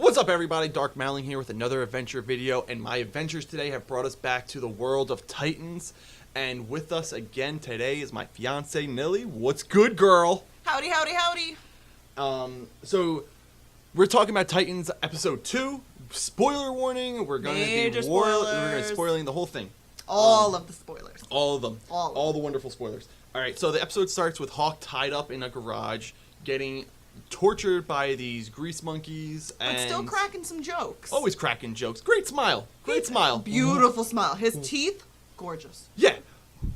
What's up, everybody? Dark Mowling here with another adventure video, and my adventures today have brought us back to the world of Titans. And with us again today is my fiance Nilly. What's good, girl? Howdy, howdy, howdy. So we're talking about Titans episode 2. Spoiler warning. We're going to be spoiling the whole thing. All of the spoilers. All of them. All the wonderful spoilers. All right. So the episode starts with Hawk tied up in a garage, getting tortured by these grease monkeys, and but still cracking some jokes. Always cracking jokes. Great smile. Great smile. Beautiful smile. His teeth, gorgeous. Yeah.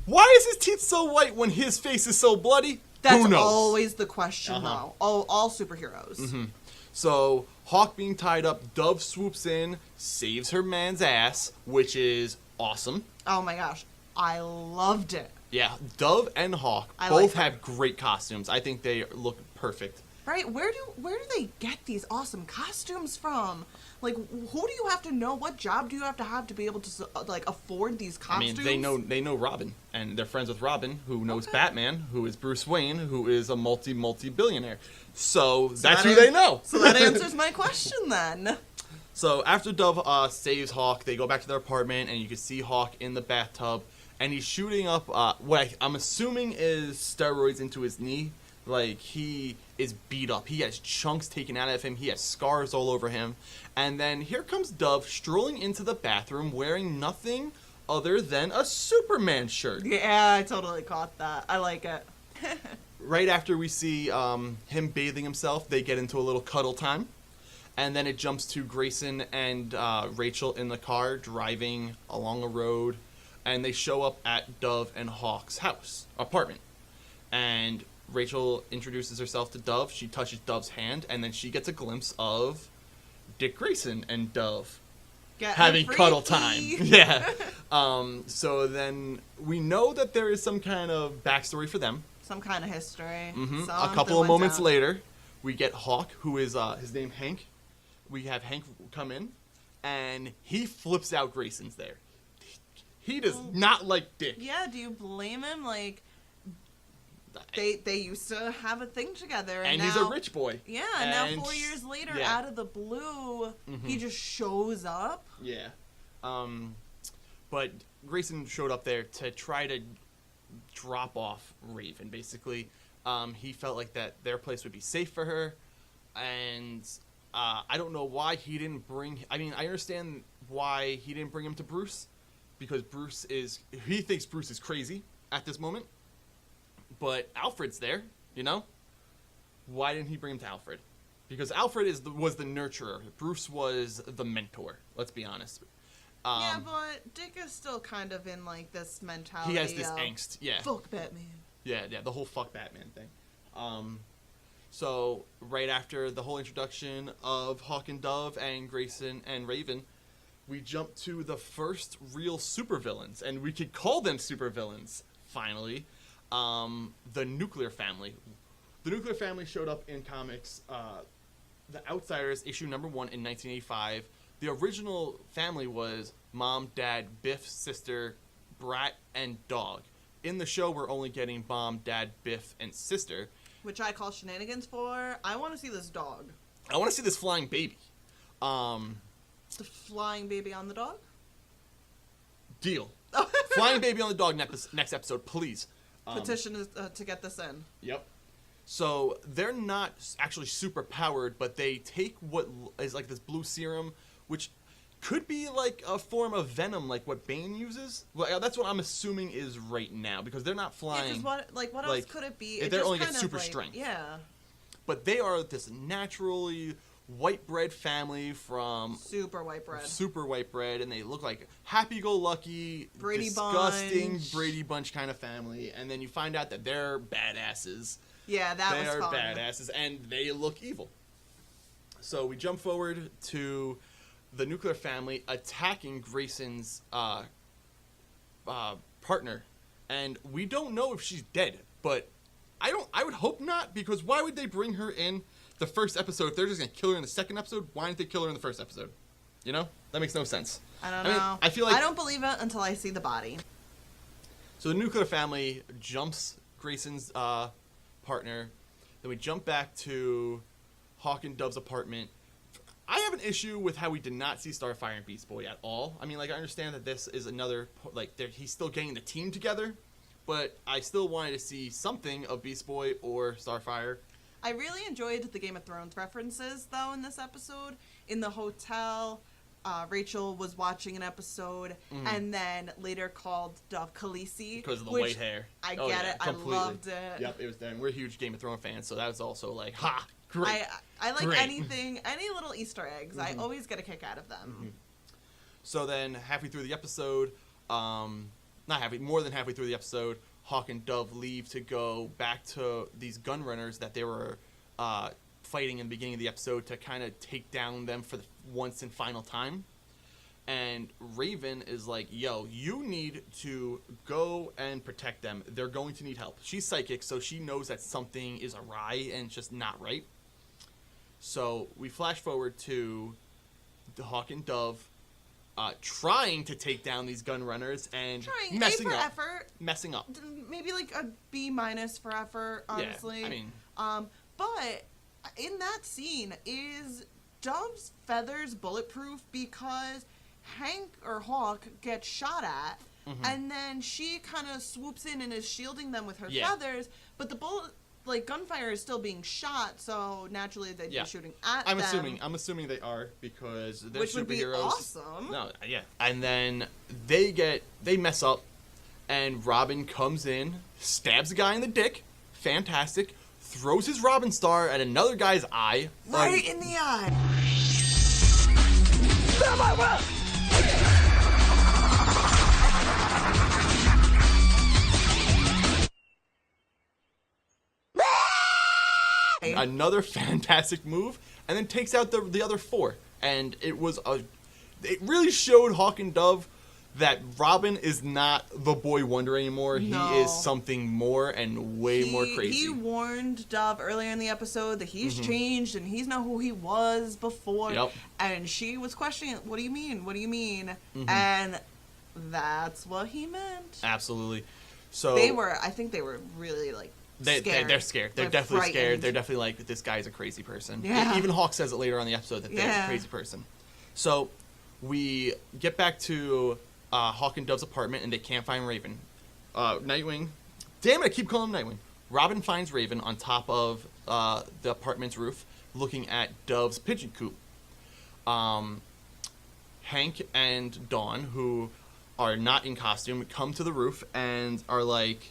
Why is his teeth so white when his face is so bloody? That's Who knows? always the question, though. All superheroes. Mm-hmm. So Hawk being tied up, Dove swoops in, saves her man's ass, which is awesome. Oh my gosh, I loved it. Yeah, Dove and Hawk both have great costumes. I think they look perfect. Right? Where do they get these awesome costumes from? Like, who do you have to know? What job do you have to be able to like afford these costumes? I mean, they know Robin, and they're friends with Robin, who knows Batman, who is Bruce Wayne, who is a multi-billionaire. So that's who they know. So that answers my question then. So after Dove saves Hawk, they go back to their apartment, and you can see Hawk in the bathtub, and he's shooting up what I'm assuming is steroids into his knee. Like, he is beat up. He has chunks taken out of him. He has scars all over him. And then here comes Dove strolling into the bathroom wearing nothing other than a Superman shirt. Yeah, I totally caught that. I like it. Right after we see him bathing himself, they get into a little cuddle time. And then it jumps to Grayson and Rachel in the car driving along a road. And they show up at Dove and Hawk's apartment. And Rachel introduces herself to Dove. She touches Dove's hand, and then she gets a glimpse of Dick Grayson and Dove having cuddle time. Yeah. So then we know that there is some kind of backstory for them. Some kind of history. Mm-hmm. A couple of moments later, we get Hawk, who is his name Hank. We have Hank come in, and he flips out Grayson's there. He does not like Dick. Yeah, do you blame him? Like, they used to have a thing together, and now, he's a rich boy. Yeah, and now 4 years later, out of the blue, he just shows up. Yeah, but Grayson showed up there to try to drop off Raven. Basically, he felt like that their place would be safe for her, and I don't know why he didn't bring. I mean, I understand why he didn't bring him to Bruce, because he thinks Bruce is crazy at this moment. But Alfred's there, you know? Why didn't he bring him to Alfred? Because Alfred was the nurturer. Bruce was the mentor, let's be honest. Yeah, but Dick is still kind of in, like, this mentality. He has this angst, yeah. Fuck Batman. Yeah, the whole fuck Batman thing. So, right after the whole introduction of Hawk and Dove and Grayson and Raven, we jump to the first real supervillains. And we could call them supervillains, finally. The Nuclear Family. The Nuclear Family showed up in comics, The Outsiders, issue number 1 in 1985. The original family was Mom, Dad, Biff, sister, Brat, and dog. In the show, we're only getting Mom, Dad, Biff, and sister. Which I call shenanigans for. I want to see this dog. I want to see this flying baby. The flying baby on the dog? Deal. Flying baby on the dog next episode, please. Petition is to get this in. Yep. So they're not actually super powered, but they take what is like this blue serum, which could be like a form of venom, like what Bane uses. Well, that's what I'm assuming is right now, because they're not flying. Yeah, because what else could it be? They're only get super strength. Yeah. But they are this naturally white bread family from super white bread, and they look like happy-go-lucky, disgusting Brady Bunch kind of family. And then you find out that they're badasses. Yeah, they are badasses, and they look evil. So we jump forward to the Nuclear Family attacking Grayson's partner, and we don't know if she's dead, but I would hope not, because why would they bring her in the first episode if they're just gonna kill her in the second episode? Why didn't they kill her in the first episode? You know, that makes no sense. I don't know. I feel like I don't believe it until I see the body. So the Nuclear Family jumps Grayson's partner. Then we jump back to Hawk and Dove's apartment. I have an issue with how we did not see Starfire and Beast Boy at all. I mean, like, I understand that this is another, like, he's still getting the team together, but I still wanted to see something of Beast Boy or Starfire. I really enjoyed the Game of Thrones references, though, in this episode. In the hotel, Rachel was watching an episode, and then later called Dove Khaleesi. Because of the white hair. I get it. Completely. I loved it. Yep, it was done. We're huge Game of Thrones fans, so that was also like, ha! Great. I like Great. anything, any little Easter eggs. I always get a kick out of them. So then, halfway through the episode, more than halfway through the episode, Hawk and Dove leave to go back to these gun runners that they were fighting in the beginning of the episode to kind of take down them for the once and final time. And Raven is like, yo, you need to go and protect them. They're going to need help. She's psychic, so she knows that something is awry and it's just not right. So we flash forward to the Hawk and Dove trying to take down these gun runners and messing up. Effort. Messing up. Maybe like a B- for effort, honestly. Yeah, I mean. But in that scene, is Dove's feathers bulletproof? Because Hank or Hawk gets shot at, and then she kind of swoops in and is shielding them with her feathers, but the bullet, like, gunfire is still being shot, so naturally they'd be shooting at them. I'm assuming they are, because they're Which superheroes. would be awesome. No, yeah. And then they mess up, and Robin comes in, stabs a guy in the dick, fantastic, throws his Robin star at another guy's eye. Right in the eye. Another fantastic move, and then takes out the other four. And it really showed Hawk and Dove that Robin is not the boy wonder anymore. No. He is something more and way more crazy. He warned Dove earlier in the episode that he's changed and he's not who he was before. Yep. And she was questioning, what do you mean? What do you mean? And that's what he meant. Absolutely. So I think they were really, like, scared. They're scared. They're definitely frightened. scared. They're definitely like, this guy's a crazy person. Yeah. Even Hawk says it later on in the episode that they're a crazy person. So we get back to Hawk and Dove's apartment, and they can't find Raven. Nightwing. Damn it, I keep calling him Nightwing. Robin finds Raven on top of the apartment's roof, looking at Dove's pigeon coop. Hank and Dawn, who are not in costume, come to the roof and are like,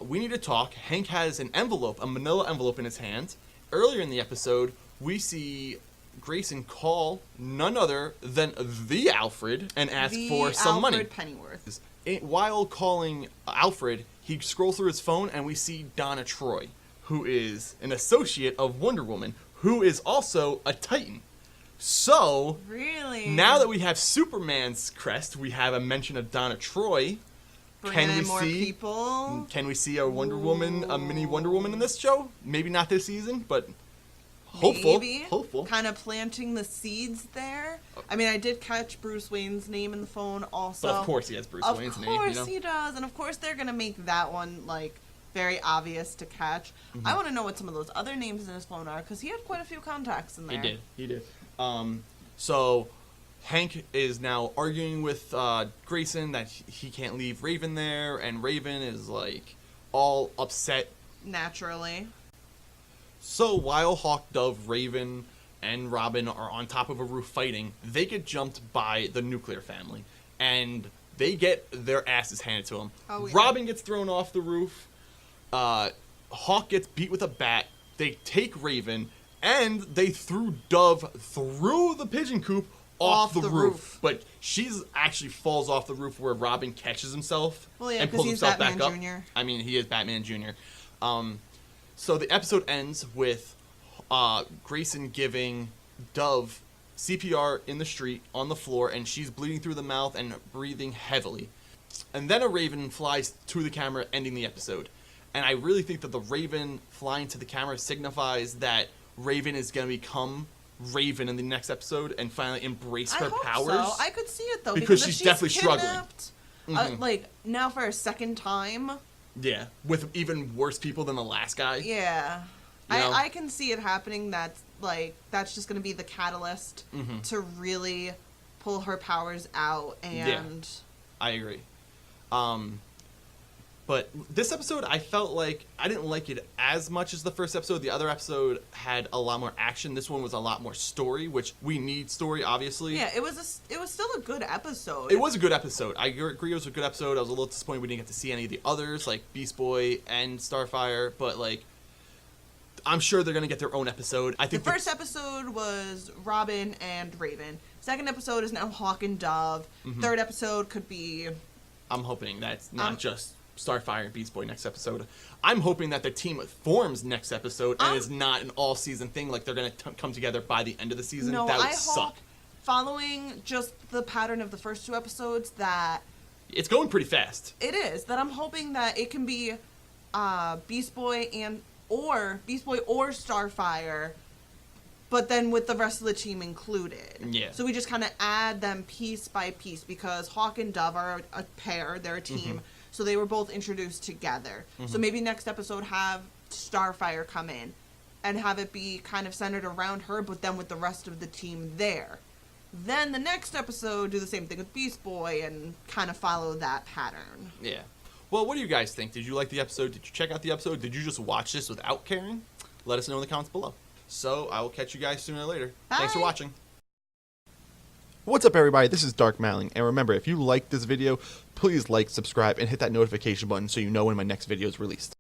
we need to talk. Hank has a manila envelope in his hand. Earlier in the episode, we see Grayson call none other than the Alfred and ask for some money. Alfred Pennyworth. While calling Alfred, he scrolls through his phone and we see Donna Troy, who is an associate of Wonder Woman, who is also a Titan. So, really, now that we have Superman's crest, we have a mention of Donna Troy. Can we see a Wonder Woman, a mini Wonder Woman in this show? Maybe not this season, but hopeful. Kind of planting the seeds there. I mean, I did catch Bruce Wayne's name in the phone also. But of course he has Bruce Wayne's name. Of course he does. And of course they're going to make that one, like, very obvious to catch. I want to know what some of those other names in his phone are, because he had quite a few contacts in there. He did. So Hank is now arguing with Grayson that he can't leave Raven there, and Raven is, like, all upset. Naturally. So while Hawk, Dove, Raven, and Robin are on top of a roof fighting, they get jumped by the nuclear family, and they get their asses handed to them. Oh, yeah. Robin gets thrown off the roof. Hawk gets beat with a bat. They take Raven, and they threw Dove through the pigeon coop off the roof. But she's actually falls off the roof where Robin catches himself and pulls himself back up. Jr. I mean, he is Batman Jr. So the episode ends with Grayson giving Dove CPR in the street on the floor, and she's bleeding through the mouth and breathing heavily. And then a raven flies to the camera, ending the episode. And I really think that the raven flying to the camera signifies that Raven is going to become Raven in the next episode and finally embrace her powers. So. I could see it, though. Because she's definitely struggling. Like, now for a second time. Yeah, with even worse people than the last guy. Yeah. You know? I can see it happening. That's like that's just gonna be the catalyst to really pull her powers out. And I agree. But this episode, I felt like I didn't like it as much as the first episode. The other episode had a lot more action. This one was a lot more story, which we need story, obviously. Yeah, it was still a good episode. It was a good episode. I agree it was a good episode. I was a little disappointed we didn't get to see any of the others, like Beast Boy and Starfire. But, like, I'm sure they're going to get their own episode. I think the first episode was Robin and Raven. Second episode is now Hawk and Dove. Third episode could be... I'm hoping that's not just Starfire and Beast Boy next episode. I'm hoping that the team forms next episode and is not an all-season thing, like they're going to come together by the end of the season. No, that would I suck. hope, following just the pattern of the first 2 episodes, that... It's going pretty fast. It is. That I'm hoping that it can be Beast Boy or Starfire, but then with the rest of the team included. Yeah. So we just kind of add them piece by piece, because Hawk and Dove are a pair, they're a team, so they were both introduced together. So maybe next episode have Starfire come in and have it be kind of centered around her, but then with the rest of the team there. Then the next episode, do the same thing with Beast Boy and kind of follow that pattern. Yeah. Well, what do you guys think? Did you like the episode? Did you check out the episode? Did you just watch this without caring? Let us know in the comments below. So, I will catch you guys sooner or later. Bye. Thanks for watching. What's up, everybody? This is Dark Mowling, and remember, if you like this video, please like, subscribe, and hit that notification button so you know when my next video is released.